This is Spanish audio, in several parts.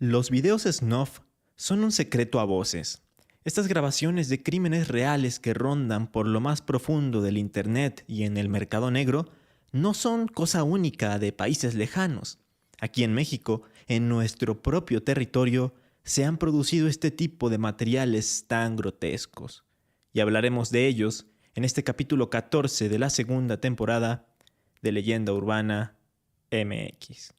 Los videos snuff son un secreto a voces. Estas grabaciones de crímenes reales que rondan por lo más profundo del internet y en el mercado negro no son cosa única de países lejanos. Aquí en México, en nuestro propio territorio, se han producido este tipo de materiales tan grotescos. Y hablaremos de ellos en este capítulo 14 de la segunda temporada de Leyenda Urbana MX.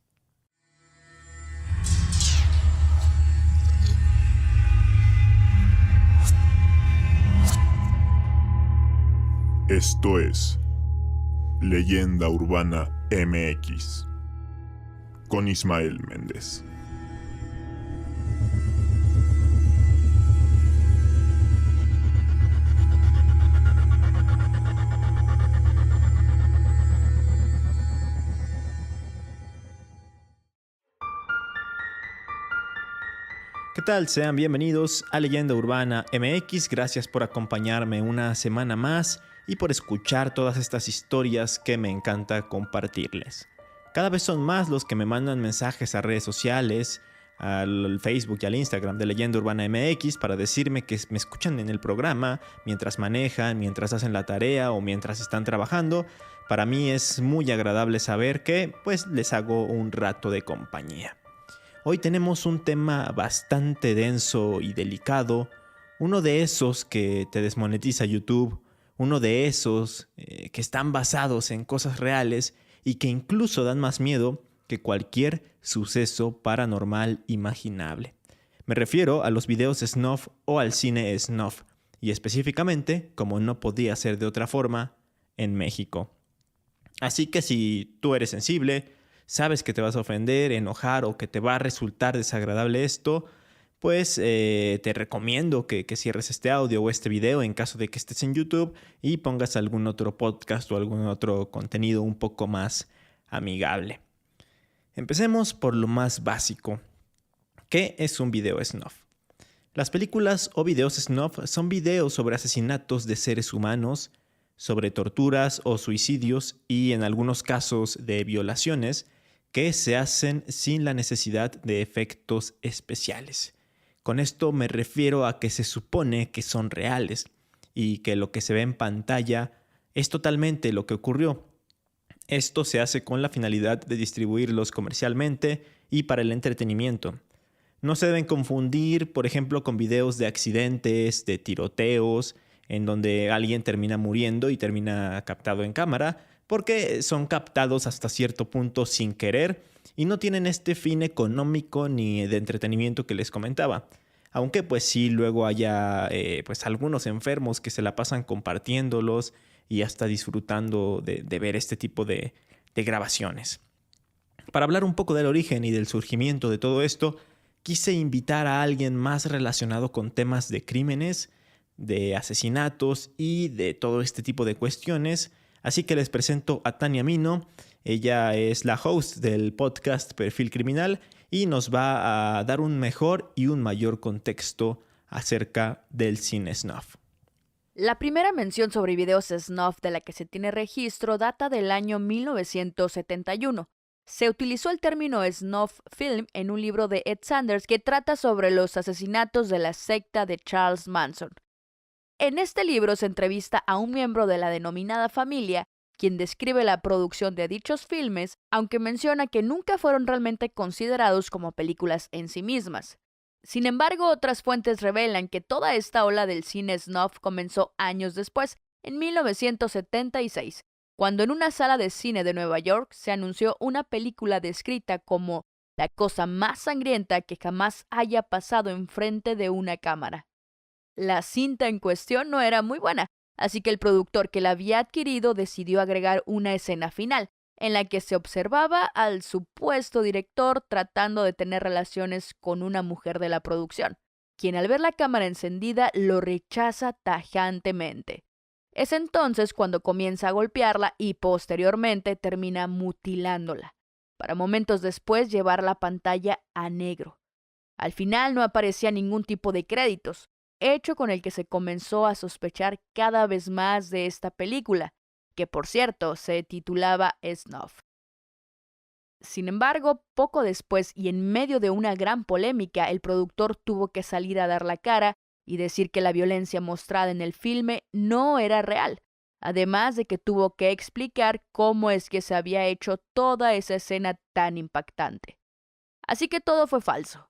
Esto es Leyenda Urbana MX con Ismael Méndez. ¿Qué tal? Sean bienvenidos a Leyenda Urbana MX. Gracias por acompañarme una semana más y por escuchar todas estas historias que me encanta compartirles. Cada vez son más los que me mandan mensajes a redes sociales, al Facebook y al Instagram de Leyenda Urbana MX para decirme que me escuchan en el programa mientras manejan, mientras hacen la tarea o mientras están trabajando. Para mí es muy agradable saber que pues les hago un rato de compañía. Hoy tenemos un tema bastante denso y delicado, uno de esos que te desmonetiza YouTube, uno de esos que están basados en cosas reales y que incluso dan más miedo que cualquier suceso paranormal imaginable. Me refiero a los videos snuff o al cine snuff, y específicamente, como no podía ser de otra forma, en México. Así que si tú eres sensible, sabes que te vas a ofender, enojar o que te va a resultar desagradable esto, pues te recomiendo que cierres este audio o este video en caso de que estés en YouTube y pongas algún otro podcast o algún otro contenido un poco más amigable. Empecemos por lo más básico. ¿Qué es un video snuff? Las películas o videos snuff son videos sobre asesinatos de seres humanos, sobre torturas o suicidios y en algunos casos de violaciones que se hacen sin la necesidad de efectos especiales. Con esto me refiero a que se supone que son reales y que lo que se ve en pantalla es totalmente lo que ocurrió. Esto se hace con la finalidad de distribuirlos comercialmente y para el entretenimiento. No se deben confundir, por ejemplo, con videos de accidentes, de tiroteos, en donde alguien termina muriendo y termina captado en cámara, porque son captados hasta cierto punto sin querer y no tienen este fin económico ni de entretenimiento que les comentaba. Aunque pues sí luego haya pues algunos enfermos que se la pasan compartiéndolos y hasta disfrutando de ver este tipo de grabaciones. Para hablar un poco del origen y del surgimiento de todo esto, quise invitar a alguien más relacionado con temas de crímenes, de asesinatos y de todo este tipo de cuestiones. Así que les presento a Tania Mino. Ella es la host del podcast Perfil Criminal y nos va a dar un mejor y un mayor contexto acerca del cine snuff. La primera mención sobre videos snuff de la que se tiene registro data del año 1971. Se utilizó el término snuff film en un libro de Ed Sanders que trata sobre los asesinatos de la secta de Charles Manson. En este libro se entrevista a un miembro de la denominada familia, quien describe la producción de dichos filmes, aunque menciona que nunca fueron realmente considerados como películas en sí mismas. Sin embargo, otras fuentes revelan que toda esta ola del cine snuff comenzó años después, en 1976, cuando en una sala de cine de Nueva York se anunció una película descrita como la cosa más sangrienta que jamás haya pasado enfrente de una cámara. La cinta en cuestión no era muy buena, así que el productor que la había adquirido decidió agregar una escena final, en la que se observaba al supuesto director tratando de tener relaciones con una mujer de la producción, quien al ver la cámara encendida lo rechaza tajantemente. Es entonces cuando comienza a golpearla y posteriormente termina mutilándola, para momentos después llevar la pantalla a negro. Al final no aparecía ningún tipo de créditos, hecho con el que se comenzó a sospechar cada vez más de esta película, que por cierto se titulaba Snuff. Sin embargo, poco después y en medio de una gran polémica, el productor tuvo que salir a dar la cara y decir que la violencia mostrada en el filme no era real, además de que tuvo que explicar cómo es que se había hecho toda esa escena tan impactante. Así que todo fue falso.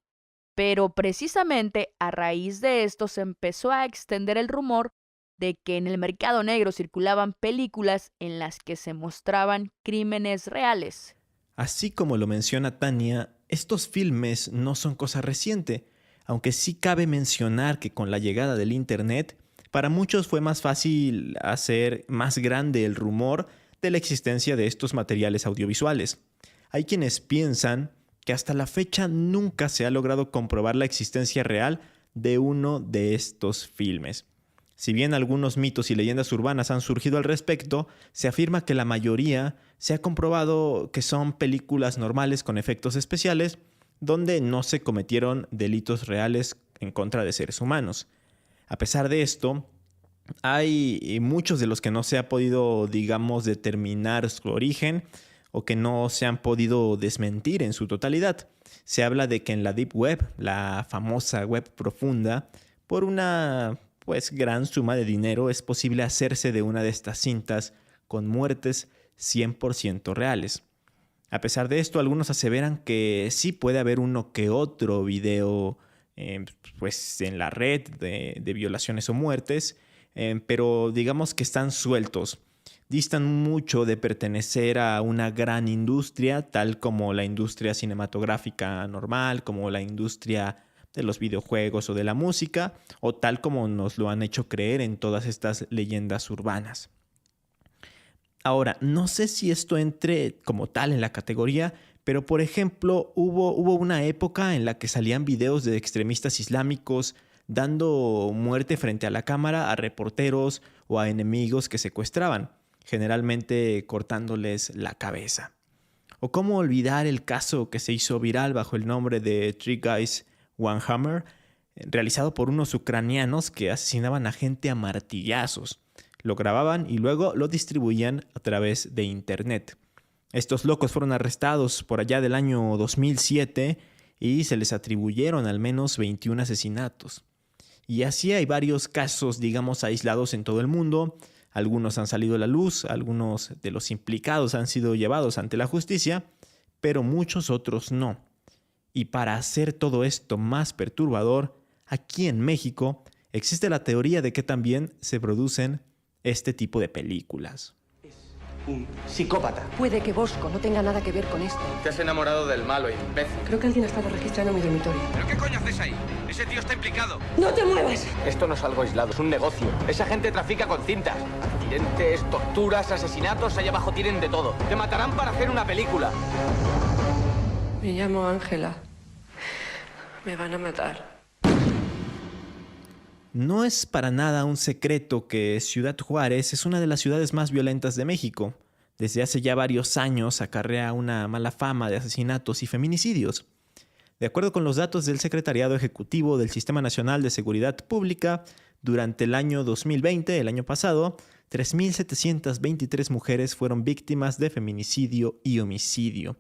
Pero precisamente a raíz de esto se empezó a extender el rumor de que en el mercado negro circulaban películas en las que se mostraban crímenes reales. Así como lo menciona Tania, estos filmes no son cosa reciente, aunque sí cabe mencionar que con la llegada del Internet, para muchos fue más fácil hacer más grande el rumor de la existencia de estos materiales audiovisuales. Hay quienes piensan que hasta la fecha nunca se ha logrado comprobar la existencia real de uno de estos filmes. Si bien algunos mitos y leyendas urbanas han surgido al respecto, se afirma que la mayoría se ha comprobado que son películas normales con efectos especiales donde no se cometieron delitos reales en contra de seres humanos. A pesar de esto, hay muchos de los que no se ha podido, digamos, determinar su origen o que no se han podido desmentir en su totalidad. Se habla de que en la Deep Web, la famosa web profunda, por una gran suma de dinero es posible hacerse de una de estas cintas con muertes 100% reales. A pesar de esto, algunos aseveran que sí puede haber uno que otro video en la red de violaciones o muertes, pero digamos que están sueltos. Distan mucho de pertenecer a una gran industria, tal como la industria cinematográfica normal, como la industria de los videojuegos o de la música, o tal como nos lo han hecho creer en todas estas leyendas urbanas. Ahora, no sé si esto entre como tal en la categoría, pero por ejemplo, hubo una época en la que salían videos de extremistas islámicos dando muerte frente a la cámara a reporteros o a enemigos que secuestraban, generalmente cortándoles la cabeza. O cómo olvidar el caso que se hizo viral bajo el nombre de Three Guys, One Hammer, realizado por unos ucranianos que asesinaban a gente a martillazos. Lo grababan y luego lo distribuían a través de internet. Estos locos fueron arrestados por allá del año 2007 y se les atribuyeron al menos 21 asesinatos. Y así hay varios casos, digamos, aislados en todo el mundo. Algunos han salido a la luz, algunos de los implicados han sido llevados ante la justicia, pero muchos otros no. Y para hacer todo esto más perturbador, aquí en México existe la teoría de que también se producen este tipo de películas. Es un psicópata. Puede que Bosco no tenga nada que ver con esto. Te has enamorado del malo, imbécil. Creo que alguien ha estado registrando mi dormitorio. ¿Pero qué coño haces ahí? Ese tío está implicado. ¡No te muevas! Esto no es algo aislado, es un negocio. Esa gente trafica con cintas. Accidentes, torturas, asesinatos, allá abajo tienen de todo. Te matarán para hacer una película. Me llamo Ángela. Me van a matar. No es para nada un secreto que Ciudad Juárez es una de las ciudades más violentas de México. Desde hace ya varios años acarrea una mala fama de asesinatos y feminicidios. De acuerdo con los datos del Secretariado Ejecutivo del Sistema Nacional de Seguridad Pública, durante el año 2020, el año pasado, 3.723 mujeres fueron víctimas de feminicidio y homicidio.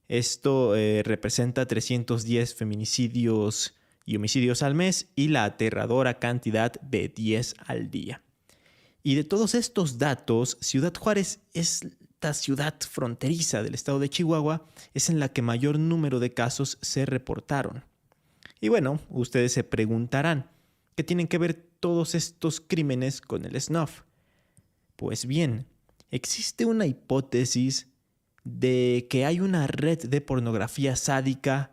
Esto representa 310 feminicidios y homicidios al mes y la aterradora cantidad de 10 al día. Y de todos estos datos, Ciudad Juárez es esta ciudad fronteriza del estado de Chihuahua, es en la que mayor número de casos se reportaron. Y bueno, ustedes se preguntarán, ¿qué tienen que ver todos estos crímenes con el snuff? Pues bien, existe una hipótesis de que hay una red de pornografía sádica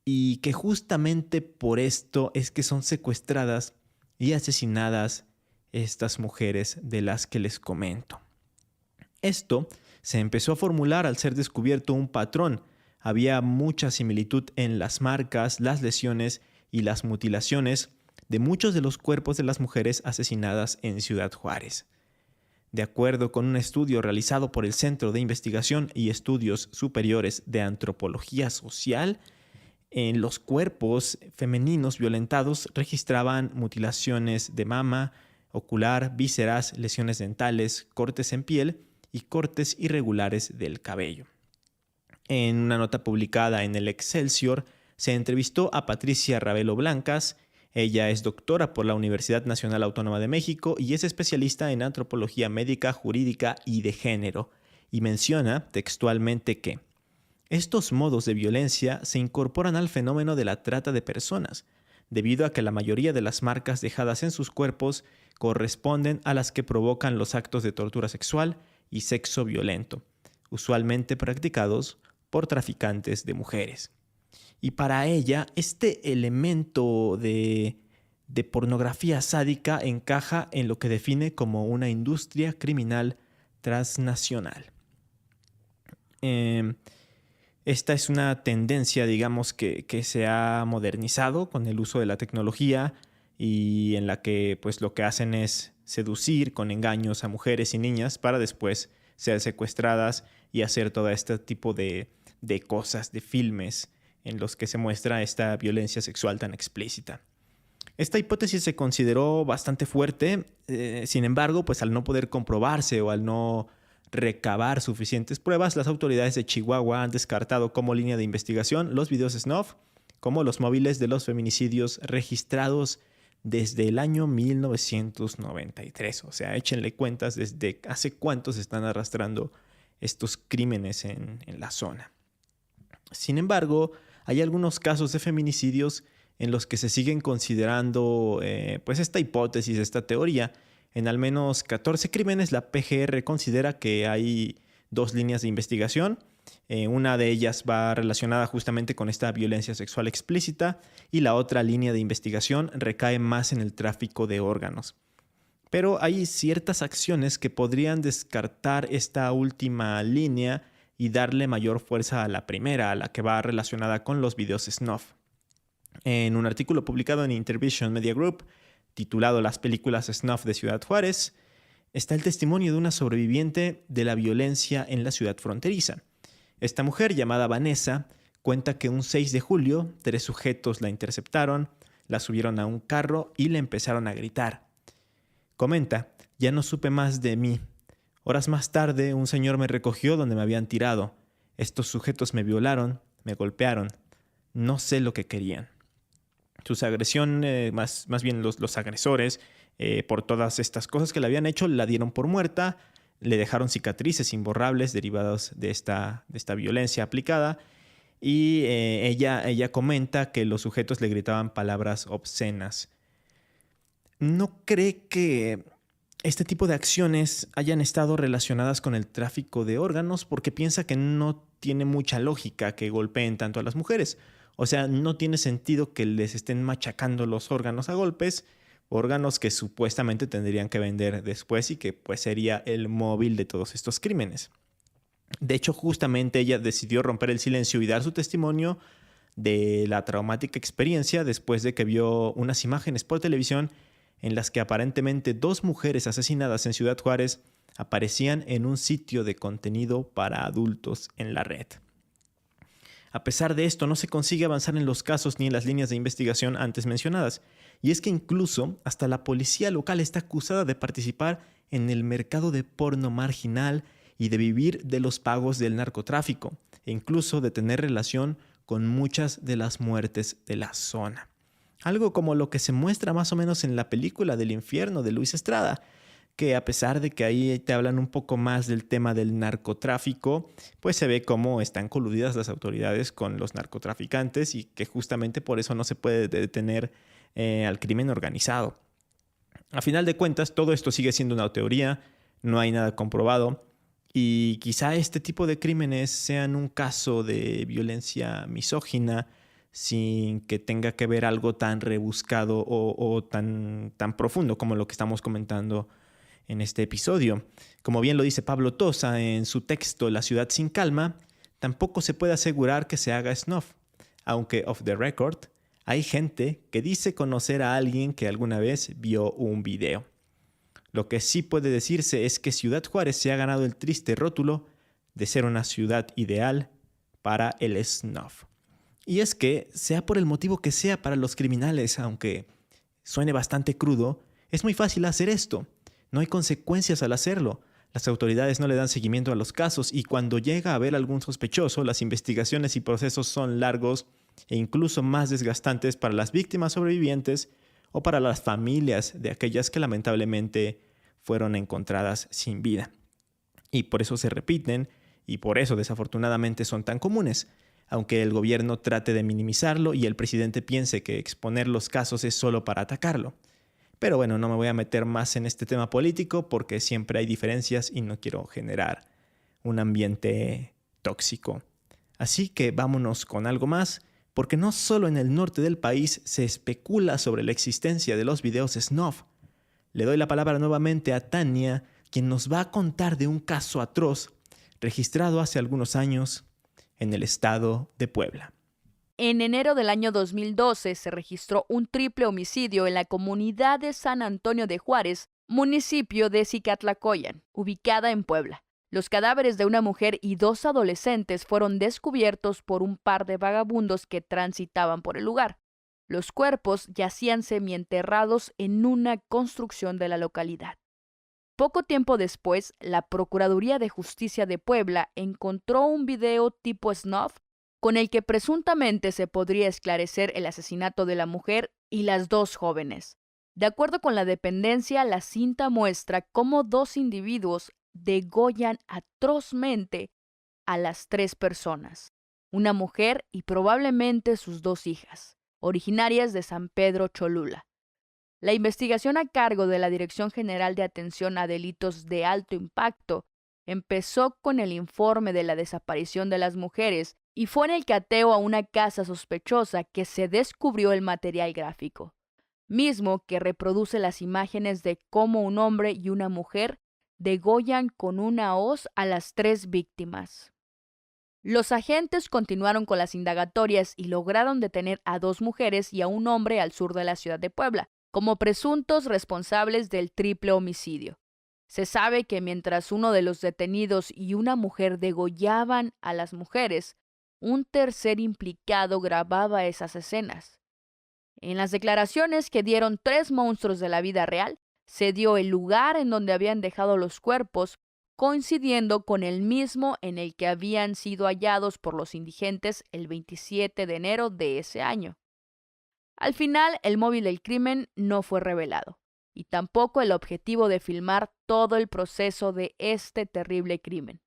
y que justamente por esto es que son secuestradas y asesinadas estas mujeres de las que les comento. Esto se empezó a formular al ser descubierto un patrón. Había mucha similitud en las marcas, las lesiones y las mutilaciones de muchos de los cuerpos de las mujeres asesinadas en Ciudad Juárez. De acuerdo con un estudio realizado por el Centro de Investigación y Estudios Superiores de Antropología Social, en los cuerpos femeninos violentados registraban mutilaciones de mama, ocular, vísceras, lesiones dentales, cortes en piel y cortes irregulares del cabello. En una nota publicada en el Excelsior, se entrevistó a Patricia Ravelo Blancas. Ella es doctora por la Universidad Nacional Autónoma de México y es especialista en antropología médica, jurídica y de género. Y menciona textualmente que estos modos de violencia se incorporan al fenómeno de la trata de personas, debido a que la mayoría de las marcas dejadas en sus cuerpos corresponden a las que provocan los actos de tortura sexual y sexo violento, usualmente practicados por traficantes de mujeres. Y para ella, este elemento de pornografía sádica encaja en lo que define como una industria criminal transnacional. Esta es una tendencia, digamos, que se ha modernizado con el uso de la tecnología y en la que pues, lo que hacen es seducir con engaños a mujeres y niñas para después ser secuestradas y hacer todo este tipo de cosas, de filmes en los que se muestra esta violencia sexual tan explícita. Esta hipótesis se consideró bastante fuerte, sin embargo, pues al no poder comprobarse o al no recabar suficientes pruebas, las autoridades de Chihuahua han descartado como línea de investigación los videos snuff como los móviles de los feminicidios registrados desde el año 1993. O sea, échenle cuentas desde hace cuánto se están arrastrando estos crímenes en la zona. Sin embargo, hay algunos casos de feminicidios en los que se siguen considerando pues esta hipótesis, esta teoría. En al menos 14 crímenes, la PGR considera que hay 2 líneas de investigación. Una de ellas va relacionada justamente con esta violencia sexual explícita y la otra línea de investigación recae más en el tráfico de órganos. Pero hay ciertas acciones que podrían descartar esta última línea y darle mayor fuerza a la primera, a la que va relacionada con los videos snuff. En un artículo publicado en Intervision Media Group, titulado Las películas snuff de Ciudad Juárez, está el testimonio de una sobreviviente de la violencia en la ciudad fronteriza. Esta mujer, llamada Vanessa, cuenta que un 6 de julio, 3 sujetos la interceptaron, la subieron a un carro y le empezaron a gritar. Comenta, ya no supe más de mí. Horas más tarde, un señor me recogió donde me habían tirado. Estos sujetos me violaron, me golpearon. No sé lo que querían. Sus agresiones, más bien los agresores, por todas estas cosas que le habían hecho, la dieron por muerta, le dejaron cicatrices imborrables derivadas de esta violencia aplicada y ella comenta que los sujetos le gritaban palabras obscenas. ¿No cree que este tipo de acciones hayan estado relacionadas con el tráfico de órganos? Porque piensa que no tiene mucha lógica que golpeen tanto a las mujeres. O sea, no tiene sentido que les estén machacando los órganos a golpes, órganos que supuestamente tendrían que vender después y que pues sería el móvil de todos estos crímenes. De hecho, justamente ella decidió romper el silencio y dar su testimonio de la traumática experiencia después de que vio unas imágenes por televisión en las que aparentemente 2 mujeres asesinadas en Ciudad Juárez aparecían en un sitio de contenido para adultos en la red. A pesar de esto, no se consigue avanzar en los casos ni en las líneas de investigación antes mencionadas. Y es que incluso hasta la policía local está acusada de participar en el mercado de porno marginal y de vivir de los pagos del narcotráfico, e incluso de tener relación con muchas de las muertes de la zona. Algo como lo que se muestra más o menos en la película del infierno de Luis Estrada, que a pesar de que ahí te hablan un poco más del tema del narcotráfico, pues se ve cómo están coludidas las autoridades con los narcotraficantes y que justamente por eso no se puede detener al crimen organizado. A final de cuentas, todo esto sigue siendo una teoría, no hay nada comprobado y quizá este tipo de crímenes sean un caso de violencia misógina sin que tenga que ver algo tan rebuscado o tan profundo como lo que estamos comentando en este episodio. Como bien lo dice Pablo Tosa en su texto La ciudad sin calma, tampoco se puede asegurar que se haga snuff, aunque off the record hay gente que dice conocer a alguien que alguna vez vio un video. Lo que sí puede decirse es que Ciudad Juárez se ha ganado el triste rótulo de ser una ciudad ideal para el snuff. Y es que, sea por el motivo que sea para los criminales, aunque suene bastante crudo, es muy fácil hacer esto. No hay consecuencias al hacerlo. Las autoridades no le dan seguimiento a los casos y cuando llega a haber algún sospechoso, las investigaciones y procesos son largos e incluso más desgastantes para las víctimas sobrevivientes o para las familias de aquellas que lamentablemente fueron encontradas sin vida. Y por eso se repiten y por eso desafortunadamente son tan comunes, aunque el gobierno trate de minimizarlo y el presidente piense que exponer los casos es solo para atacarlo. Pero bueno, no me voy a meter más en este tema político porque siempre hay diferencias y no quiero generar un ambiente tóxico. Así que vámonos con algo más, porque no solo en el norte del país se especula sobre la existencia de los videos snuff. Le doy la palabra nuevamente a Tania, quien nos va a contar de un caso atroz registrado hace algunos años en el estado de Puebla. En enero del año 2012 se registró un triple homicidio en la comunidad de San Antonio de Juárez, municipio de Cicatlacoyan, ubicada en Puebla. Los cadáveres de una mujer y 2 adolescentes fueron descubiertos por un par de vagabundos que transitaban por el lugar. Los cuerpos yacían semienterrados en una construcción de la localidad. Poco tiempo después, la Procuraduría de Justicia de Puebla encontró un video tipo snuff con el que presuntamente se podría esclarecer el asesinato de la mujer y las 2 jóvenes. De acuerdo con la dependencia, la cinta muestra cómo 2 individuos degollan atrozmente a las 3 personas, una mujer y probablemente sus 2 hijas, originarias de San Pedro Cholula. La investigación a cargo de la Dirección General de Atención a Delitos de Alto Impacto empezó con el informe de la desaparición de las mujeres y fue en el cateo a una casa sospechosa que se descubrió el material gráfico, mismo que reproduce las imágenes de cómo un hombre y una mujer degollan con una hoz a las 3 víctimas. Los agentes continuaron con las indagatorias y lograron detener a 2 mujeres y a un hombre al sur de la ciudad de Puebla, como presuntos responsables del triple homicidio. Se sabe que mientras uno de los detenidos y una mujer degollaban a las mujeres, un tercer implicado grababa esas escenas. En las declaraciones que dieron 3 monstruos de la vida real, se dio el lugar en donde habían dejado los cuerpos, coincidiendo con el mismo en el que habían sido hallados por los indigentes el 27 de enero de ese año. Al final, el móvil del crimen no fue revelado, y tampoco el objetivo de filmar todo el proceso de este terrible crimen.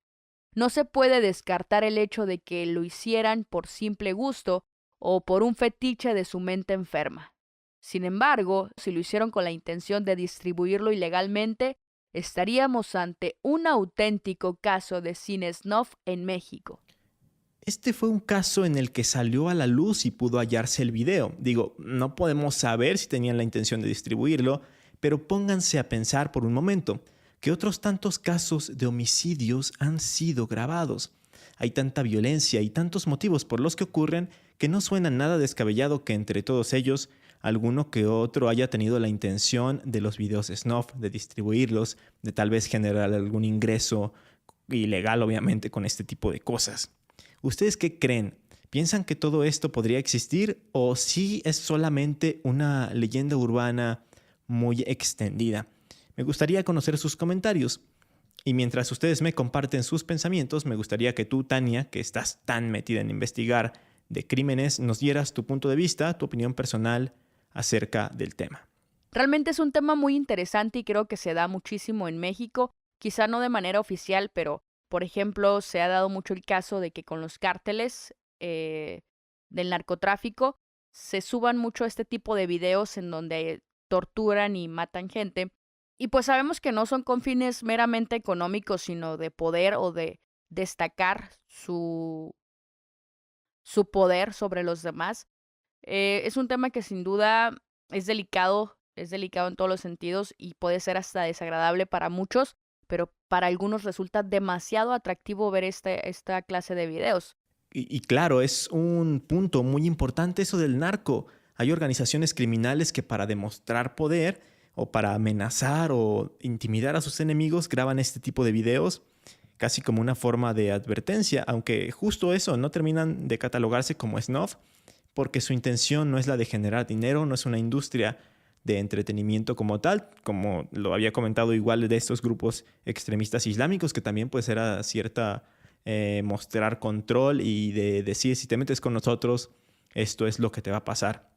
No se puede descartar el hecho de que lo hicieran por simple gusto o por un fetiche de su mente enferma. Sin embargo, si lo hicieron con la intención de distribuirlo ilegalmente, estaríamos ante un auténtico caso de cine snuff en México. Este fue un caso en el que salió a la luz y pudo hallarse el video. Digo, no podemos saber si tenían la intención de distribuirlo, pero pónganse a pensar por un momento que otros tantos casos de homicidios han sido grabados. Hay tanta violencia y tantos motivos por los que ocurren que no suena nada descabellado que entre todos ellos alguno que otro haya tenido la intención de los videos snuff, de distribuirlos, de tal vez generar algún ingreso ilegal obviamente con este tipo de cosas. ¿Ustedes qué creen? ¿Piensan que todo esto podría existir o sí es solamente una leyenda urbana muy extendida? Me gustaría conocer sus comentarios. Y mientras ustedes me comparten sus pensamientos, me gustaría que tú, Tania, que estás tan metida en investigar de crímenes, nos dieras tu punto de vista, tu opinión personal acerca del tema. Realmente es un tema muy interesante y creo que se da muchísimo en México, quizá no de manera oficial, pero por ejemplo se ha dado mucho el caso de que con los cárteles del narcotráfico se suban mucho este tipo de videos en donde torturan y matan gente. Y pues sabemos que no son con fines meramente económicos, sino de poder o de destacar su poder sobre los demás. Es un tema que sin duda es delicado en todos los sentidos y puede ser hasta desagradable para muchos, pero para algunos resulta demasiado atractivo ver esta clase de videos. Y claro, es un punto muy importante eso del narco. Hay organizaciones criminales que para demostrar poder o para amenazar o intimidar a sus enemigos graban este tipo de videos casi como una forma de advertencia, aunque justo eso no terminan de catalogarse como snuff porque su intención no es la de generar dinero, no es una industria de entretenimiento como tal, como lo había comentado igual de estos grupos extremistas islámicos, que también pues era cierta mostrar control y de decir, si te metes con nosotros, esto es lo que te va a pasar.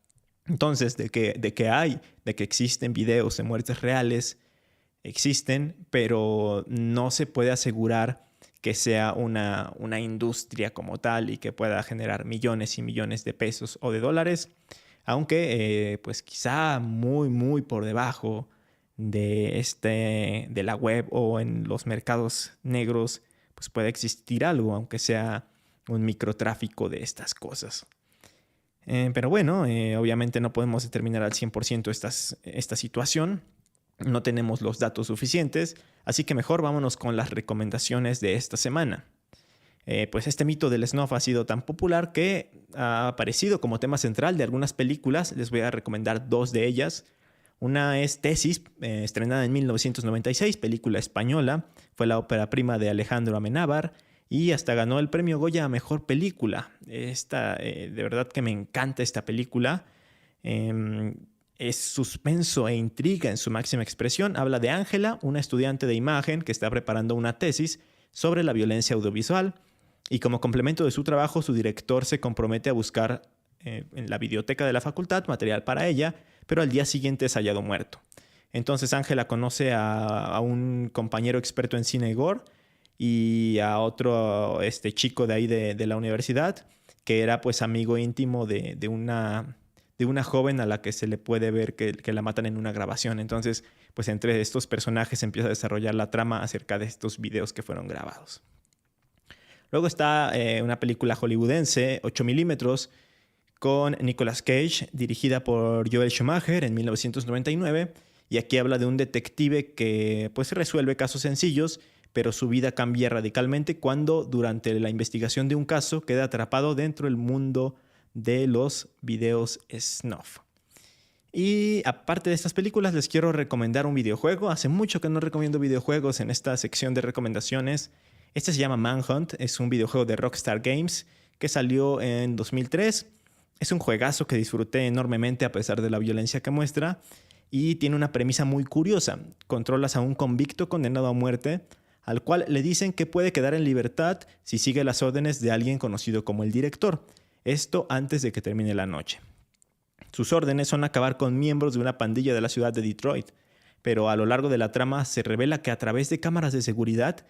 Entonces, de que existen videos de muertes reales, existen, pero no se puede asegurar que sea una industria como tal y que pueda generar millones y millones de pesos o de dólares, aunque pues quizá muy, muy por debajo de la web o en los mercados negros, pues puede existir algo, aunque sea un microtráfico de estas cosas. Pero bueno, obviamente no podemos determinar al 100% esta situación. No tenemos los datos suficientes, así que mejor vámonos con las recomendaciones de esta semana. Pues este mito del snuff ha sido tan popular que ha aparecido como tema central de algunas películas. Les voy a recomendar 2 de ellas. Una es Tesis, estrenada en 1996, película española. Fue la ópera prima de Alejandro Amenábar y hasta ganó el premio Goya a Mejor Película. De verdad que me encanta esta película. Es suspenso e intriga en su máxima expresión. Habla de Ángela, una estudiante de imagen que está preparando una tesis sobre la violencia audiovisual. Y como complemento de su trabajo, su director se compromete a buscar en la biblioteca de la facultad material para ella, pero al día siguiente es hallado muerto. Entonces Ángela conoce a un compañero experto en cine gore y a otro chico de ahí de la universidad, que era pues amigo íntimo de una joven a la que se le puede ver que la matan en una grabación. Entonces, pues entre estos personajes se empieza a desarrollar la trama acerca de estos videos que fueron grabados. Luego está una película hollywoodense, 8 milímetros, con Nicolas Cage, dirigida por Joel Schumacher en 1999. Y aquí habla de un detective que pues resuelve casos sencillos, pero su vida cambia radicalmente cuando durante la investigación de un caso queda atrapado dentro del mundo de los videos snuff. Y aparte de estas películas, les quiero recomendar un videojuego. Hace mucho que no recomiendo videojuegos en esta sección de recomendaciones. Este se llama Manhunt, es un videojuego de Rockstar Games que salió en 2003. Es un juegazo que disfruté enormemente a pesar de la violencia que muestra y tiene una premisa muy curiosa. Controlas a un convicto condenado a muerte, al cual le dicen que puede quedar en libertad si sigue las órdenes de alguien conocido como el director. Esto antes de que termine la noche. Sus órdenes son acabar con miembros de una pandilla de la ciudad de Detroit, pero a lo largo de la trama se revela que a través de cámaras de seguridad,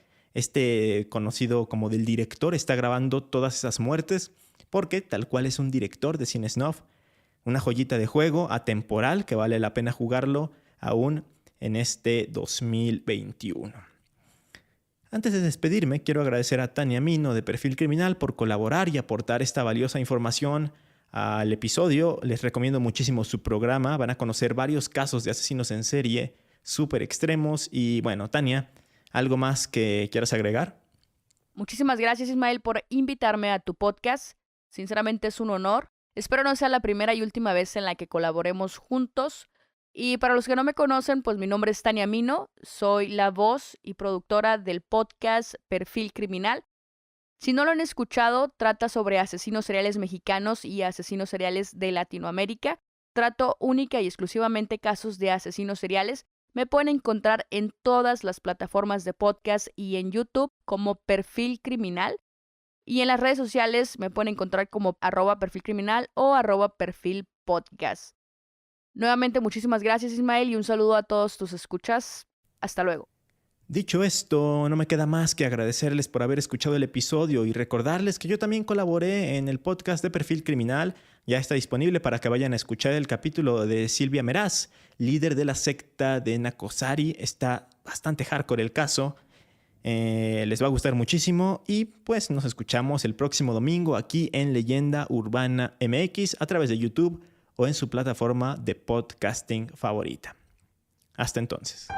conocido como del director está grabando todas esas muertes, porque tal cual es un director de cine snuff. Una joyita de juego atemporal que vale la pena jugarlo aún en este 2021. Antes de despedirme, quiero agradecer a Tania Mino de Perfil Criminal por colaborar y aportar esta valiosa información al episodio. Les recomiendo muchísimo su programa. Van a conocer varios casos de asesinos en serie súper extremos. Y bueno, Tania, ¿algo más que quieras agregar? Muchísimas gracias, Ismael, por invitarme a tu podcast. Sinceramente es un honor. Espero no sea la primera y última vez en la que colaboremos juntos. Y para los que no me conocen, pues mi nombre es Tania Mino. Soy la voz y productora del podcast Perfil Criminal. Si no lo han escuchado, trata sobre asesinos seriales mexicanos y asesinos seriales de Latinoamérica. Trato única y exclusivamente casos de asesinos seriales. Me pueden encontrar en todas las plataformas de podcast y en YouTube como Perfil Criminal. Y en las redes sociales me pueden encontrar como @perfilcriminal o @perfilpodcast. Nuevamente, muchísimas gracias, Ismael, y un saludo a todos tus escuchas. Hasta luego. Dicho esto, no me queda más que agradecerles por haber escuchado el episodio y recordarles que yo también colaboré en el podcast de Perfil Criminal. Ya está disponible para que vayan a escuchar el capítulo de Silvia Meraz, líder de la secta de Nacosari. Está bastante hardcore el caso. Les va a gustar muchísimo y pues nos escuchamos el próximo domingo aquí en Leyenda Urbana MX a través de YouTube o en su plataforma de podcasting favorita. Hasta entonces.